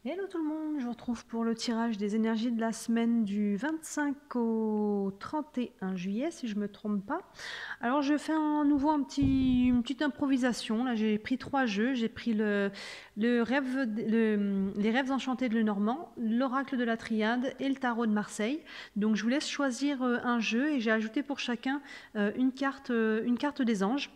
Hello tout le monde, je vous retrouve pour le tirage des énergies de la semaine du 25 au 31 juillet, si je ne me trompe pas. Alors je fais une petite improvisation. Là, j'ai pris 3 jeux. J'ai pris les rêves enchantés de Lenormand, l'oracle de la Triade et le tarot de Marseille. Donc je vous laisse choisir un jeu et j'ai ajouté pour chacun une carte des anges,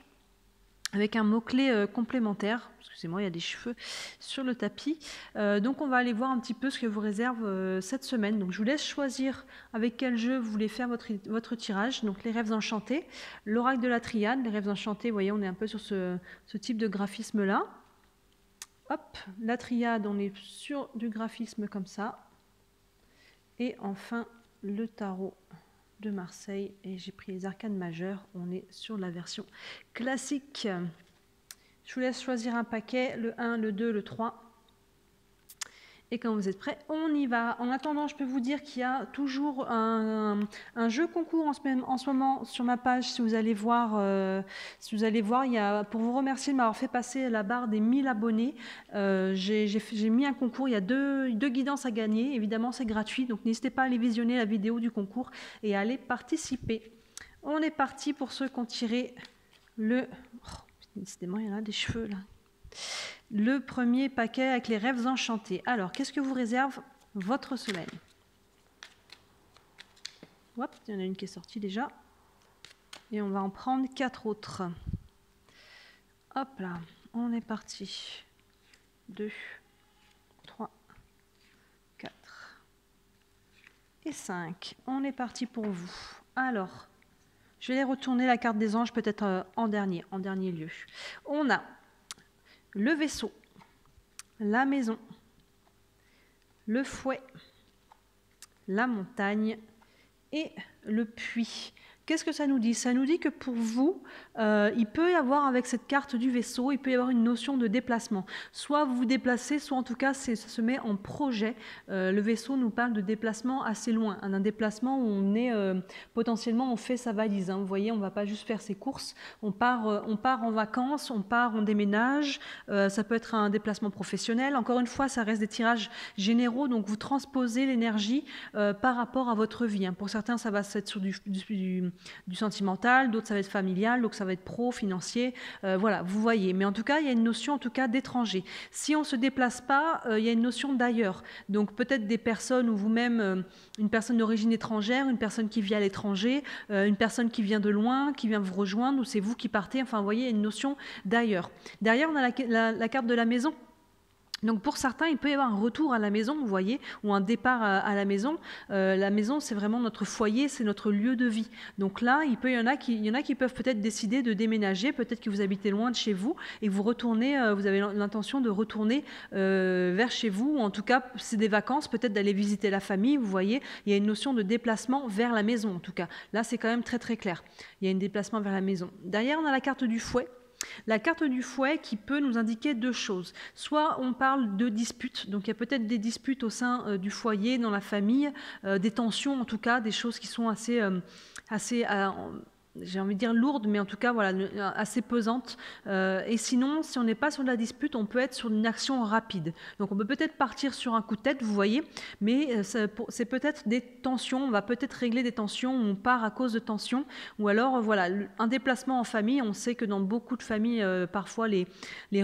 avec un mot-clé complémentaire. Excusez-moi, il y a des cheveux sur le tapis. Donc on va aller voir un petit peu ce que vous réserve cette semaine. Donc je vous laisse choisir avec quel jeu vous voulez faire votre tirage. Donc les rêves enchantés, l'oracle de la Triade. Les rêves enchantés, vous voyez, on est un peu sur ce type de graphisme-là. Hop, la Triade, on est sur du graphisme comme ça. Et enfin, le tarot de Marseille, et j'ai pris les arcanes majeures, on est sur la version classique. Je vous laisse choisir un paquet, le 1, le 2, le 3. Et quand vous êtes prêts, on y va. En attendant, je peux vous dire qu'il y a toujours un jeu concours en ce moment sur ma page. Si vous allez voir, il y a, pour vous remercier de m'avoir fait passer la barre des 1000 abonnés, j'ai mis un concours. Il y a deux guidances à gagner. Évidemment, c'est gratuit, donc n'hésitez pas à aller visionner la vidéo du concours et à aller participer. On est parti pour ceux qui ont tiré le... Oh, décidément, il y en a des cheveux là. Le premier paquet avec les rêves enchantés. Alors, qu'est-ce que vous réserve votre semaine? Hop, il y en a une qui est sortie déjà. Et on va en prendre 4 autres. Hop là, on est parti. 2, 3, 4 et 5. On est parti pour vous. Alors, je vais retourner la carte des anges peut-être en dernier lieu. On a le vaisseau, la maison, le fouet, la montagne et le puits. Qu'est-ce que ça nous dit? Ça nous dit que pour vous, il peut y avoir, avec cette carte du vaisseau, il peut y avoir une notion de déplacement. Soit vous vous déplacez, soit en tout cas, ça se met en projet. Le vaisseau nous parle de déplacement assez loin, d'un déplacement où on est potentiellement, on fait sa valise. Vous voyez, on ne va pas juste faire ses courses, on part en vacances, on déménage. Ça peut être un déplacement professionnel. Encore une fois, ça reste des tirages généraux, donc vous transposez l'énergie par rapport à votre vie. Pour certains, ça va être sur du sentimental, d'autres ça va être familial, d'autres ça va être pro, financier, voilà, vous voyez. Mais en tout cas, il y a une notion d'étranger. Si on ne se déplace pas, il y a une notion d'ailleurs. Donc peut-être des personnes ou vous-même, une personne d'origine étrangère, une personne qui vit à l'étranger, une personne qui vient de loin, qui vient vous rejoindre, ou c'est vous qui partez, enfin vous voyez, il y a une notion d'ailleurs. Derrière, on a la carte de la maison. Donc pour certains, il peut y avoir un retour à la maison, vous voyez, ou un départ à la maison. La maison, c'est vraiment notre foyer, c'est notre lieu de vie. Donc là, il y en a qui peuvent peut-être décider de déménager, peut-être que vous habitez loin de chez vous et vous retournez, vous avez l'intention de retourner vers chez vous, ou en tout cas, c'est des vacances, peut-être d'aller visiter la famille, vous voyez. Il y a une notion de déplacement vers la maison, en tout cas. Là, c'est quand même très très clair. Il y a un déplacement vers la maison. Derrière, on a la carte du fouet. La carte du fouet qui peut nous indiquer deux choses. Soit on parle de disputes, donc il y a peut-être des disputes au sein du foyer, dans la famille, des tensions en tout cas, des choses qui sont assez j'ai envie de dire lourde, mais en tout cas voilà, assez pesante. Et sinon, si on n'est pas sur de la dispute, on peut être sur une action rapide. Donc on peut peut-être partir sur un coup de tête, vous voyez, mais c'est peut-être des tensions, on va peut-être régler des tensions, on part à cause de tensions, ou alors voilà, un déplacement en famille. On sait que dans beaucoup de familles, parfois les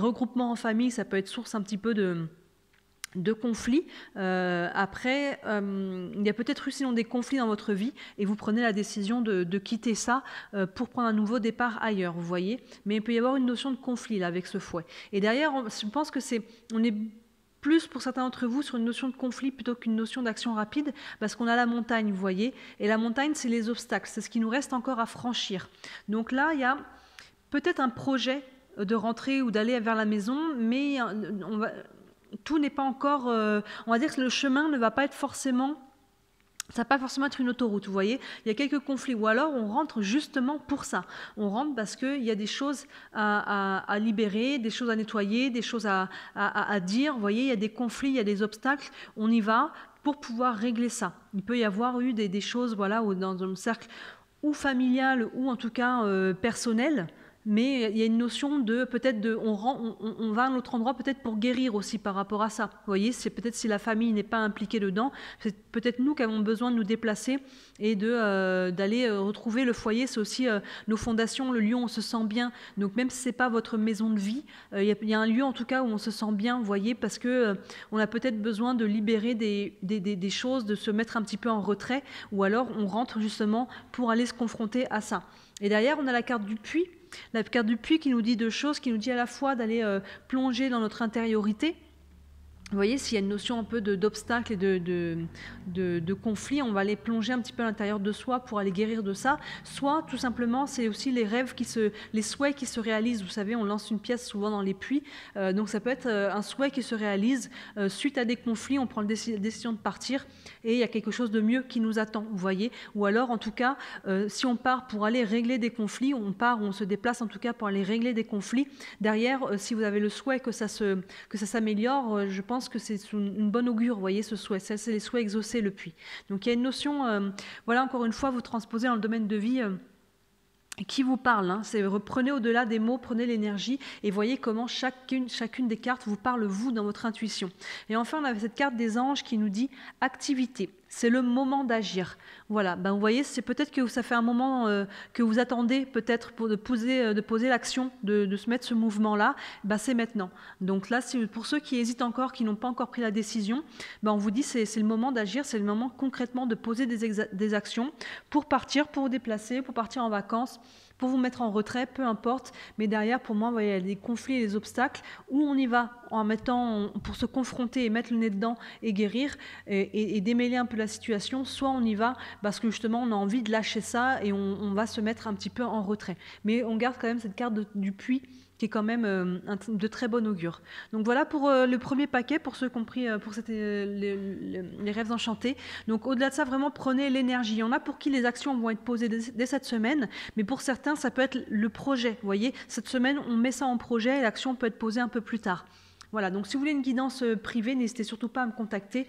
regroupements en famille, ça peut être source un petit peu de conflits. Après, il y a peut-être eu sinon des conflits dans votre vie et vous prenez la décision de quitter ça pour prendre un nouveau départ ailleurs, vous voyez. Mais il peut y avoir une notion de conflit là avec ce fouet. Et derrière, je pense que on est plus pour certains d'entre vous sur une notion de conflit plutôt qu'une notion d'action rapide, parce qu'on a la montagne, vous voyez. Et la montagne, c'est les obstacles, c'est ce qui nous reste encore à franchir. Donc là, il y a peut-être un projet de rentrer ou d'aller vers la maison, mais tout n'est pas encore... on va dire que le chemin ne va pas être forcément... Ça ne va pas forcément être une autoroute, vous voyez. Il y a quelques conflits. Ou alors, on rentre justement pour ça. On rentre parce qu'il y a des choses à libérer, des choses à nettoyer, des choses à dire. Vous voyez, il y a des conflits, il y a des obstacles. On y va pour pouvoir régler ça. Il peut y avoir eu des choses, voilà, dans un cercle ou familial ou en tout cas personnel. mais il y a une notion de peut-être on va à un autre endroit peut-être pour guérir aussi par rapport à ça. Vous voyez, c'est peut-être si la famille n'est pas impliquée dedans, c'est peut-être nous qui avons besoin de nous déplacer et d'aller retrouver le foyer. C'est aussi nos fondations, le lieu où on se sent bien. Donc même si c'est pas votre maison de vie, il y a un lieu en tout cas où on se sent bien, vous voyez, parce que on a peut-être besoin de libérer des choses, de se mettre un petit peu en retrait, ou alors on rentre justement pour aller se confronter à ça. Et derrière, on a la carte du puits. La carte du puits qui nous dit deux choses, qui nous dit à la fois d'aller plonger dans notre intériorité. Vous voyez, s'il y a une notion un peu d'obstacle et de conflit, on va aller plonger un petit peu à l'intérieur de soi pour aller guérir de ça. Soit, tout simplement, c'est aussi les rêves, les souhaits qui se réalisent. Vous savez, on lance une pièce souvent dans les puits. Donc ça peut être un souhait qui se réalise suite à des conflits. On prend la décision de partir et il y a quelque chose de mieux qui nous attend, vous voyez. Ou alors, en tout cas, si on part pour aller régler des conflits, on se déplace en tout cas pour aller régler des conflits. Derrière, si vous avez le souhait que ça s'améliore, je pense que c'est une bonne augure, vous voyez, ce souhait. Ça, c'est les souhaits exaucés, le puits. Donc il y a une notion, voilà, encore une fois, vous transposez dans le domaine de vie qui vous parle. Hein. Prenez au-delà des mots, prenez l'énergie et voyez comment chacune des cartes vous parle, vous, dans votre intuition. Et enfin, on avait cette carte des anges qui nous dit « activité ». C'est le moment d'agir. Voilà, ben vous voyez, c'est peut-être que ça fait un moment que vous attendez peut-être de poser l'action, de se mettre ce mouvement-là, ben c'est maintenant. Donc là, pour ceux qui hésitent encore, qui n'ont pas encore pris la décision, ben on vous dit c'est le moment d'agir, c'est le moment concrètement de poser des actions pour partir, pour vous déplacer, pour partir en vacances, pour vous mettre en retrait, peu importe. Mais derrière, pour moi, vous voyez, il y a des conflits et des obstacles où on y va pour se confronter et mettre le nez dedans et guérir et démêler un peu la situation. Soit on y va parce que justement, on a envie de lâcher ça et on va se mettre un petit peu en retrait. Mais on garde quand même cette carte du puits qui est quand même de très bon augure. Donc voilà pour le premier paquet, pour ceux compris pour les rêves enchantés. Donc au-delà de ça, vraiment prenez l'énergie. Il y en a pour qui les actions vont être posées dès cette semaine, mais pour certains, ça peut être le projet. Vous voyez, cette semaine, on met ça en projet et l'action peut être posée un peu plus tard. Voilà, donc si vous voulez une guidance privée, n'hésitez surtout pas à me contacter.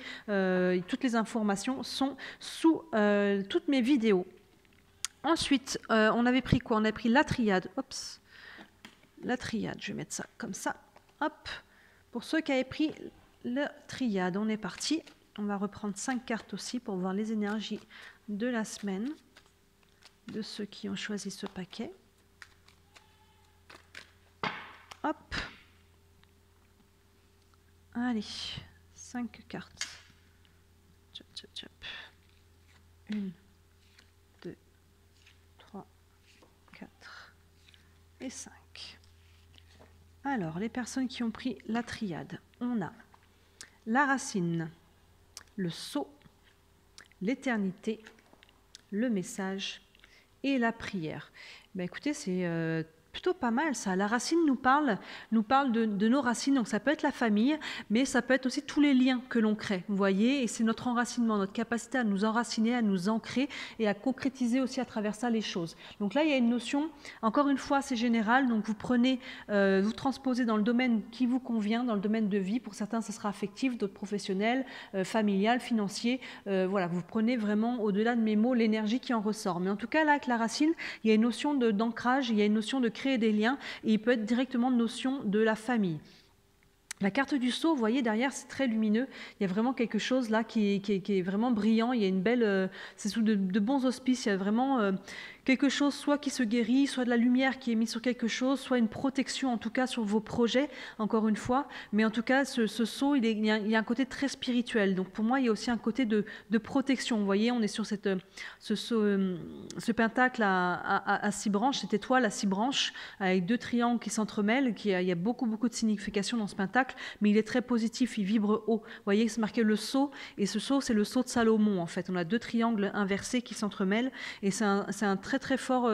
Toutes les informations sont sous toutes mes vidéos. Ensuite, on avait pris quoi? On a pris la triade. Oups. La triade, je vais mettre ça comme ça. Hop. Pour ceux qui avaient pris la triade, on est parti. On va reprendre 5 cartes aussi pour voir les énergies de la semaine de ceux qui ont choisi ce paquet. Hop. Allez, 5 cartes. Tchop, tchop, tchop. 1, 2, 3, 4 et 5. Alors, les personnes qui ont pris la triade, on a la racine, le sceau, l'éternité, le message et la prière. Ben, écoutez, c'est plutôt pas mal ça. La racine nous parle de nos racines, donc ça peut être la famille, mais ça peut être aussi tous les liens que l'on crée, vous voyez, et c'est notre enracinement, notre capacité à nous enraciner, à nous ancrer et à concrétiser aussi à travers ça les choses. Donc là, il y a une notion, encore une fois, c'est général, donc vous prenez, vous transposez dans le domaine qui vous convient, dans le domaine de vie, pour certains, ça sera affectif, d'autres professionnel, familial, financier, voilà, vous prenez vraiment, au-delà de mes mots, l'énergie qui en ressort. Mais en tout cas, là, avec la racine, il y a une notion d'ancrage, il y a une notion de créer des liens et il peut être directement de notion de la famille. La carte du sceau, vous voyez derrière, c'est très lumineux. Il y a vraiment quelque chose là qui est vraiment brillant. Il y a une belle, c'est sous de bons auspices. Il y a vraiment quelque chose soit qui se guérit, soit de la lumière qui est mise sur quelque chose, soit une protection en tout cas sur vos projets, encore une fois. Mais en tout cas, ce sceau, il y a un côté très spirituel. Donc pour moi, il y a aussi un côté de protection. Vous voyez, on est sur ce pentacle à 6 branches, cette étoile à 6 branches, avec 2 triangles qui s'entremêlent. Il y a beaucoup de signification dans ce pentacle, mais il est très positif, il vibre haut. Vous voyez, c'est marqué le sceau, et ce sceau, c'est le sceau de Salomon, en fait. On a 2 triangles inversés qui s'entremêlent, et c'est un très fort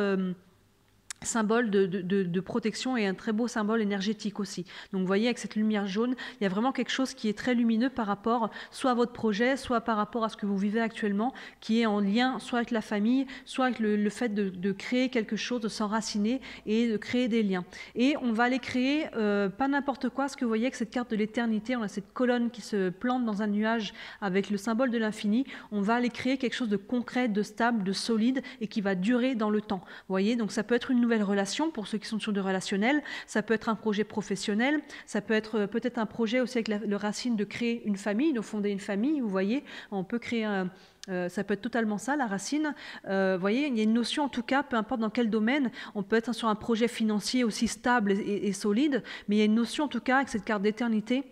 symbole de protection et un très beau symbole énergétique aussi. Donc vous voyez, avec cette lumière jaune, il y a vraiment quelque chose qui est très lumineux par rapport soit à votre projet, soit par rapport à ce que vous vivez actuellement, qui est en lien soit avec la famille, soit avec le fait de créer quelque chose, de s'enraciner et de créer des liens. Et on va aller créer pas n'importe quoi, ce que vous voyez avec cette carte de l'éternité, on a cette colonne qui se plante dans un nuage avec le symbole de l'infini, on va aller créer quelque chose de concret, de stable, de solide et qui va durer dans le temps. Vous voyez, donc ça peut être une nouvelle relation pour ceux qui sont sur du relationnel, ça peut être un projet professionnel, ça peut être peut-être un projet aussi avec le racine de créer une famille, de fonder une famille, vous voyez, on peut créer ça peut être totalement ça, la racine. Vous voyez, il y a une notion, en tout cas, peu importe dans quel domaine, on peut être sur un projet financier aussi stable et solide, mais il y a une notion, en tout cas, avec cette carte d'éternité,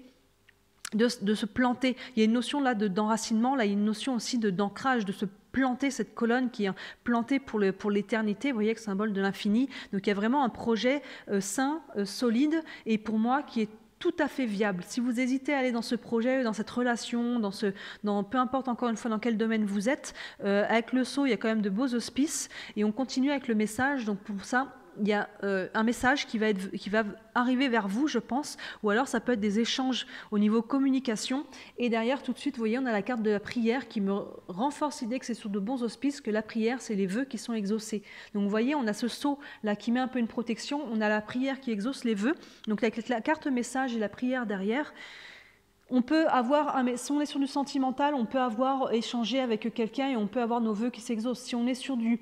de se planter. Il y a une notion là d'enracinement, là, il y a une notion aussi d'ancrage, de se planter, cette colonne qui est plantée pour l'éternité, vous voyez, que symbole de l'infini. Donc il y a vraiment un projet sain, solide, et pour moi, qui est tout à fait viable. Si vous hésitez à aller dans ce projet, dans cette relation, peu importe encore une fois dans quel domaine vous êtes, avec le sceau, il y a quand même de beaux auspices, et on continue avec le message. Donc pour ça, il y a un message qui va arriver vers vous, je pense, ou alors ça peut être des échanges au niveau communication. Et derrière, tout de suite, vous voyez, on a la carte de la prière qui me renforce l'idée que c'est sur de bons auspices, que la prière, c'est les vœux qui sont exaucés. Donc vous voyez, on a ce sceau là qui met un peu une protection, on a la prière qui exauce les vœux. Donc avec la carte message et la prière derrière, on peut avoir, si on est sur du sentimental, on peut avoir échangé avec quelqu'un et on peut avoir nos vœux qui s'exaucent. Si on est sur du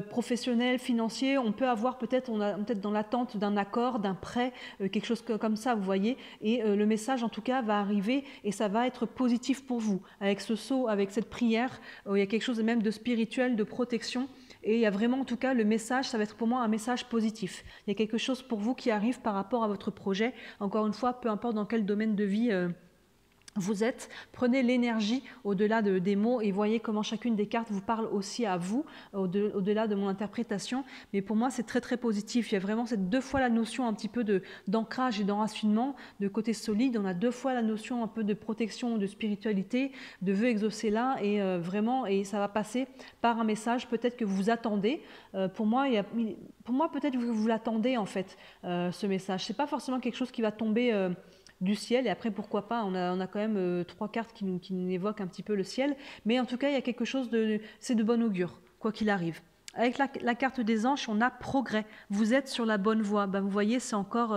professionnel, financier, on peut avoir peut-être dans l'attente d'un accord, d'un prêt, quelque chose comme ça, vous voyez, et le message en tout cas va arriver et ça va être positif pour vous. Avec ce sceau, avec cette prière, il y a quelque chose même de spirituel, de protection, et il y a vraiment en tout cas le message, ça va être pour moi un message positif. Il y a quelque chose pour vous qui arrive par rapport à votre projet, encore une fois, peu importe dans quel domaine de vie vous êtes, prenez l'énergie au-delà des mots et voyez comment chacune des cartes vous parle aussi à vous, au-delà de mon interprétation. Mais pour moi, c'est très très positif. Il y a vraiment cette deux fois la notion un petit peu d'ancrage et d'enracinement, de côté solide. On a deux fois la notion un peu de protection, de spiritualité, de vœux exaucés là, et vraiment, et ça va passer par un message peut-être que vous attendez. Pour moi, peut-être que vous l'attendez en fait, ce message. C'est pas forcément quelque chose qui va tomber du ciel, et après pourquoi pas, on a quand même trois cartes qui nous évoquent un petit peu le ciel, mais en tout cas il y a quelque chose c'est de bon augure, quoi qu'il arrive. Avec la carte des anges, on a progrès, vous êtes sur la bonne voie. Vous voyez, c'est encore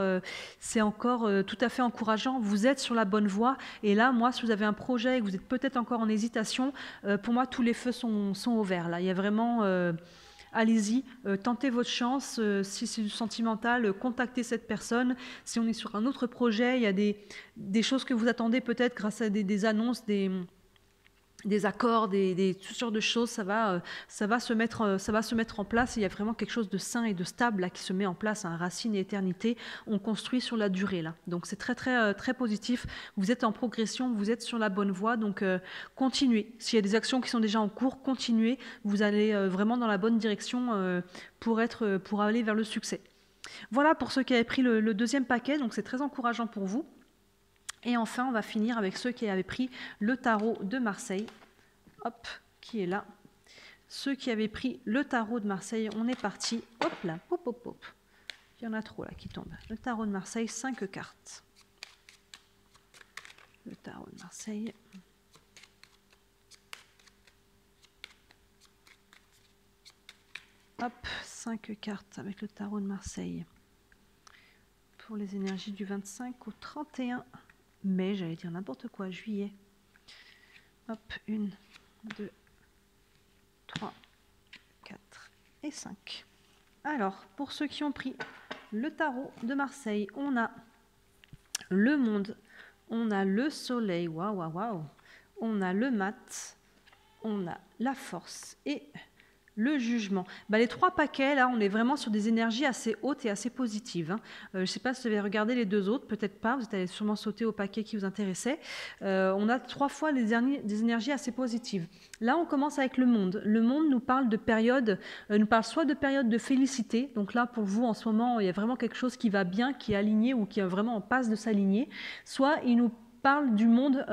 tout à fait encourageant, vous êtes sur la bonne voie, et là, moi, si vous avez un projet et que vous êtes peut-être encore en hésitation, pour moi, tous les feux sont au vert, là, il y a vraiment... allez-y, tentez votre chance, si c'est du sentimental, contactez cette personne. Si on est sur un autre projet, il y a des choses que vous attendez peut-être grâce à des annonces, des accords, toutes sortes de choses, ça va se mettre en place. Il y a vraiment quelque chose de sain et de stable là, qui se met en place, racine et éternité. On construit sur la durée là. Donc c'est très très très positif. Vous êtes en progression, vous êtes sur la bonne voie. Donc continuez. S'il y a des actions qui sont déjà en cours, continuez. Vous allez vraiment dans la bonne direction pour aller vers le succès. Voilà pour ceux qui avaient pris le deuxième paquet. Donc c'est très encourageant pour vous. Et enfin, on va finir avec ceux qui avaient pris le tarot de Marseille, hop, qui est là. Ceux qui avaient pris le tarot de Marseille, on est parti, hop là, hop, hop, hop. Il y en a trop là qui tombent. Le tarot de Marseille, 5 cartes. Le tarot de Marseille. Hop, 5 cartes avec le tarot de Marseille. Pour les énergies du 25 au 31 mai, j'allais dire n'importe quoi, juillet. Hop, 1, 2, 3, 4 et 5. Alors, pour ceux qui ont pris le tarot de Marseille, on a le monde, on a le soleil, waouh, waouh, waouh, on a le mat, on a la force et le jugement. Les trois paquets, là, on est vraiment sur des énergies assez hautes et assez positives. Je ne sais pas si vous avez regardé les deux autres, peut-être pas, vous allez sûrement sauter au paquet qui vous intéressait. On a trois fois des énergies assez positives. Là, on commence avec le monde. Le monde nous parle de période, nous parle soit de période de félicité, donc là, pour vous, en ce moment, il y a vraiment quelque chose qui va bien, qui est aligné ou qui est vraiment en passe de s'aligner, soit il nous parle du monde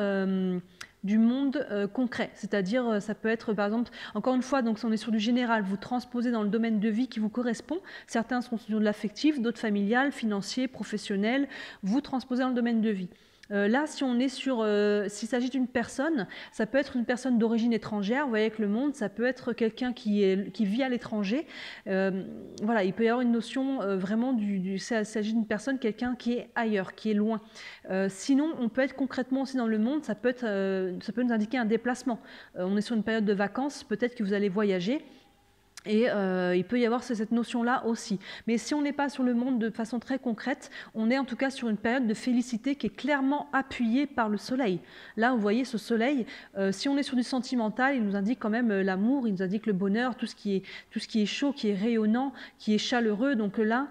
concret, c'est-à-dire ça peut être par exemple, encore une fois, donc si on est sur du général, vous transposez dans le domaine de vie qui vous correspond, certains seront sur de l'affectif, d'autres familial, financier, professionnel, vous transposez dans le domaine de vie. Là, si on est s'il s'agit d'une personne, ça peut être une personne d'origine étrangère. Vous voyez que le monde, ça peut être quelqu'un qui vit à l'étranger. Voilà, il peut y avoir une notion vraiment il s'agit d'une personne, quelqu'un qui est ailleurs, qui est loin. Sinon, on peut être concrètement aussi dans le monde. Ça peut nous indiquer un déplacement. On est sur une période de vacances. Peut-être que vous allez voyager. Et il peut y avoir cette notion-là aussi. Mais si on n'est pas sur le monde de façon très concrète, on est en tout cas sur une période de félicité qui est clairement appuyée par le soleil. Là, vous voyez ce soleil, si on est sur du sentimental, il nous indique quand même l'amour, il nous indique le bonheur, tout ce qui est chaud, qui est rayonnant, qui est chaleureux. Donc là,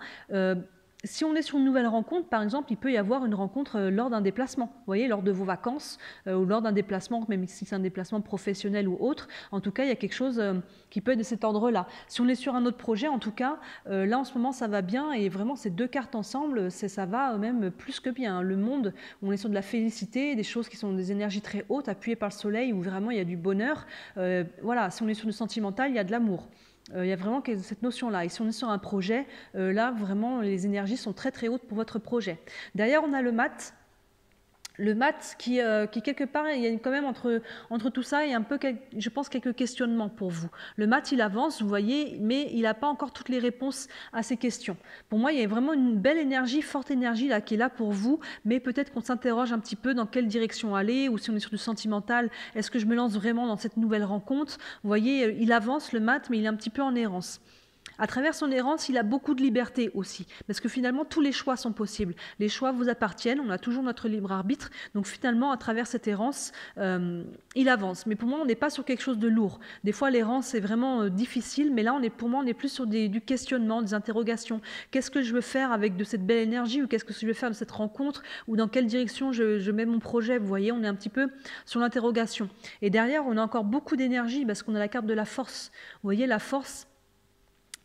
si on est sur une nouvelle rencontre, par exemple, il peut y avoir une rencontre lors d'un déplacement, vous voyez, lors de vos vacances ou lors d'un déplacement, même si c'est un déplacement professionnel ou autre. En tout cas, il y a quelque chose qui peut être de cet ordre-là. Si on est sur un autre projet, en tout cas, là en ce moment, ça va bien et vraiment ces deux cartes ensemble, ça va même plus que bien. Le monde, on est sur de la félicité, des choses qui sont des énergies très hautes, appuyées par le soleil, où vraiment il y a du bonheur. Voilà, si on est sur du sentimental, il y a de l'amour. Il y a vraiment cette notion-là. Et si on est sur un projet, là, vraiment, les énergies sont très, très hautes pour votre projet. Derrière, on a le mat. Le mat qui quelque part, il y a quand même entre tout ça, il y a un peu, je pense, quelques questionnements pour vous. Le mat, il avance, vous voyez, mais il n'a pas encore toutes les réponses à ces questions. Pour moi, il y a vraiment une belle énergie, forte énergie là, qui est là pour vous, mais peut-être qu'on s'interroge un petit peu dans quelle direction aller, ou si on est sur du sentimental, est-ce que je me lance vraiment dans cette nouvelle rencontre? Vous voyez, il avance le mat, mais il est un petit peu en errance. À travers son errance, il a beaucoup de liberté aussi, parce que finalement, tous les choix sont possibles. Les choix vous appartiennent, on a toujours notre libre arbitre, donc finalement, à travers cette errance, il avance. Mais pour moi, on n'est pas sur quelque chose de lourd. Des fois, l'errance est vraiment difficile, mais là, pour moi, on est plus sur du questionnement, des interrogations. Qu'est-ce que je veux faire avec de cette belle énergie, ou qu'est-ce que je veux faire de cette rencontre, ou dans quelle direction je mets mon projet? Vous voyez, on est un petit peu sur l'interrogation. Et derrière, on a encore beaucoup d'énergie, parce qu'on a la carte de la force. Vous voyez, la force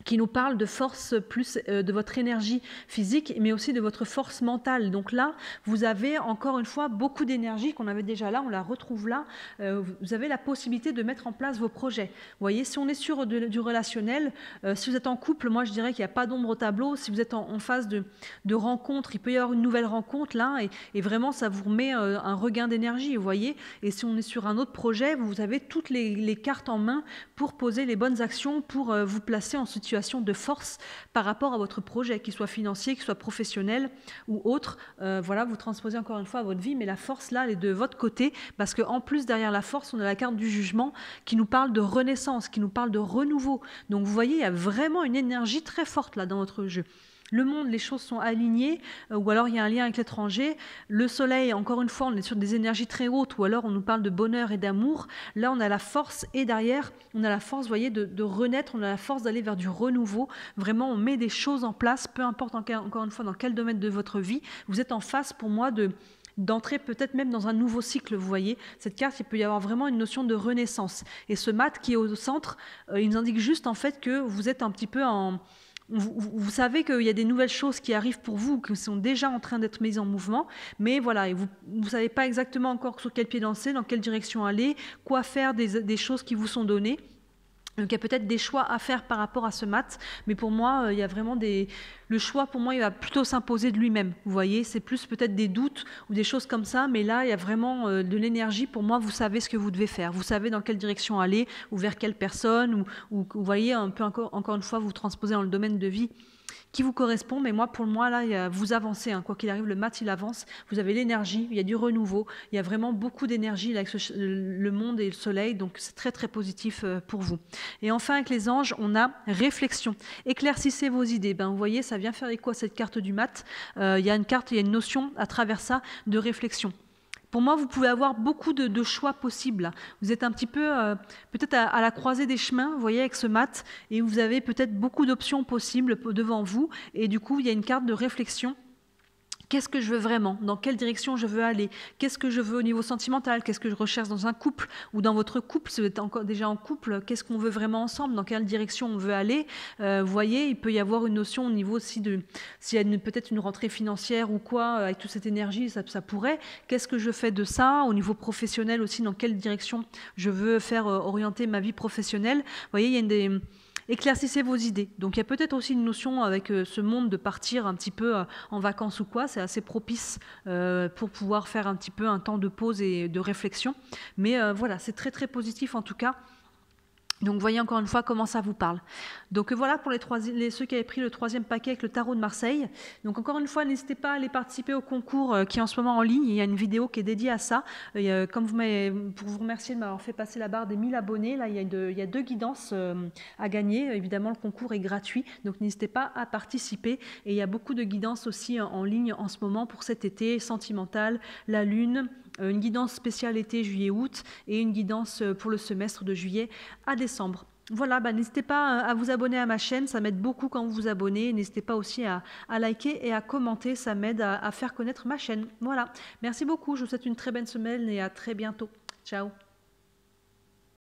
qui nous parle de force plus de votre énergie physique, mais aussi de votre force mentale. Donc là, vous avez encore une fois beaucoup d'énergie qu'on avait déjà là, on la retrouve là. Vous avez la possibilité de mettre en place vos projets. Vous voyez, si on est sur du relationnel, si vous êtes en couple, moi je dirais qu'il n'y a pas d'ombre au tableau. Si vous êtes en phase de rencontre, il peut y avoir une nouvelle rencontre là, et vraiment ça vous remet un regain d'énergie, vous voyez. Et si on est sur un autre projet, vous avez toutes les cartes en main pour poser les bonnes actions, pour vous placer en situation de force par rapport à votre projet, qu'il soit financier, qu'il soit professionnel ou autre. Voilà, vous transposez encore une fois à votre vie, mais la force là, elle est de votre côté, parce qu'en plus, derrière la force, on a la carte du jugement qui nous parle de renaissance, qui nous parle de renouveau. Donc vous voyez, il y a vraiment une énergie très forte là dans votre jeu. Le monde, les choses sont alignées, ou alors il y a un lien avec l'étranger. Le soleil, encore une fois, on est sur des énergies très hautes, ou alors on nous parle de bonheur et d'amour. Là, on a la force, et derrière, on a la force, vous voyez, de renaître, on a la force d'aller vers du renouveau. Vraiment, on met des choses en place, peu importe encore une fois dans quel domaine de votre vie. Vous êtes en face, pour moi, d'entrer peut-être même dans un nouveau cycle, vous voyez. Cette carte, il peut y avoir vraiment une notion de renaissance. Et ce mat qui est au centre, il nous indique juste en fait que vous êtes un petit peu en... Vous savez qu'il y a des nouvelles choses qui arrivent pour vous, qui sont déjà en train d'être mises en mouvement, mais voilà, et vous ne savez pas exactement encore sur quel pied danser, dans quelle direction aller, quoi faire des choses qui vous sont données. Donc il y a peut-être des choix à faire par rapport à ce mat, mais pour moi, il y a vraiment le choix, pour moi, il va plutôt s'imposer de lui-même. Vous voyez, c'est plus peut-être des doutes ou des choses comme ça, mais là, il y a vraiment de l'énergie. Pour moi, vous savez ce que vous devez faire. Vous savez dans quelle direction aller, ou vers quelle personne, ou vous voyez, un peu encore une fois, vous transposez dans le domaine de vie qui vous correspond, mais pour moi, là, vous avancez, hein, quoi qu'il arrive, le mat, il avance, vous avez l'énergie, il y a du renouveau, il y a vraiment beaucoup d'énergie avec le monde et le soleil, donc c'est très, très positif pour vous. Et enfin, avec les anges, on a réflexion. Éclaircissez vos idées. Vous voyez, ça vient faire écho à cette carte du mat. Il y a une notion à travers ça de réflexion. Pour moi, vous pouvez avoir beaucoup de choix possibles. Vous êtes un petit peu peut-être à la croisée des chemins, vous voyez, avec ce mat, et vous avez peut-être beaucoup d'options possibles devant vous. Et du coup, il y a une carte de réflexion. Qu'est-ce que je veux vraiment? Dans quelle direction je veux aller? Qu'est-ce que je veux au niveau sentimental? Qu'est-ce que je recherche dans un couple ou dans votre couple? Si vous êtes encore déjà en couple, qu'est-ce qu'on veut vraiment ensemble? Dans quelle direction on veut aller? Vous voyez, il peut y avoir une notion au niveau aussi s'il y a peut-être une rentrée financière ou quoi, avec toute cette énergie, ça pourrait. Qu'est-ce que je fais de ça? Au niveau professionnel aussi, dans quelle direction je veux faire orienter ma vie professionnelle? Vous voyez, il y a éclaircissez vos idées. Donc il y a peut-être aussi une notion avec ce monde de partir un petit peu en vacances ou quoi, c'est assez propice pour pouvoir faire un petit peu un temps de pause et de réflexion. Mais voilà, c'est très très positif en tout cas. Donc, voyez encore une fois comment ça vous parle. Donc, voilà pour ceux qui avaient pris le 3e paquet avec le tarot de Marseille. Donc, encore une fois, n'hésitez pas à aller participer au concours qui est en ce moment en ligne. Il y a une vidéo qui est dédiée à ça. Comme pour vous remercier de m'avoir fait passer la barre des 1000 abonnés, là, il y a 2 guidances à gagner. Évidemment, le concours est gratuit. Donc, n'hésitez pas à participer. Et il y a beaucoup de guidances aussi en ligne en ce moment pour cet été, sentimental, la lune, une guidance spéciale été, juillet, août et une guidance pour le semestre de juillet à décembre. Voilà, n'hésitez pas à vous abonner à ma chaîne, ça m'aide beaucoup quand vous vous abonnez. N'hésitez pas aussi à liker et à commenter, ça m'aide à faire connaître ma chaîne. Voilà, merci beaucoup, je vous souhaite une très belle semaine et à très bientôt. Ciao.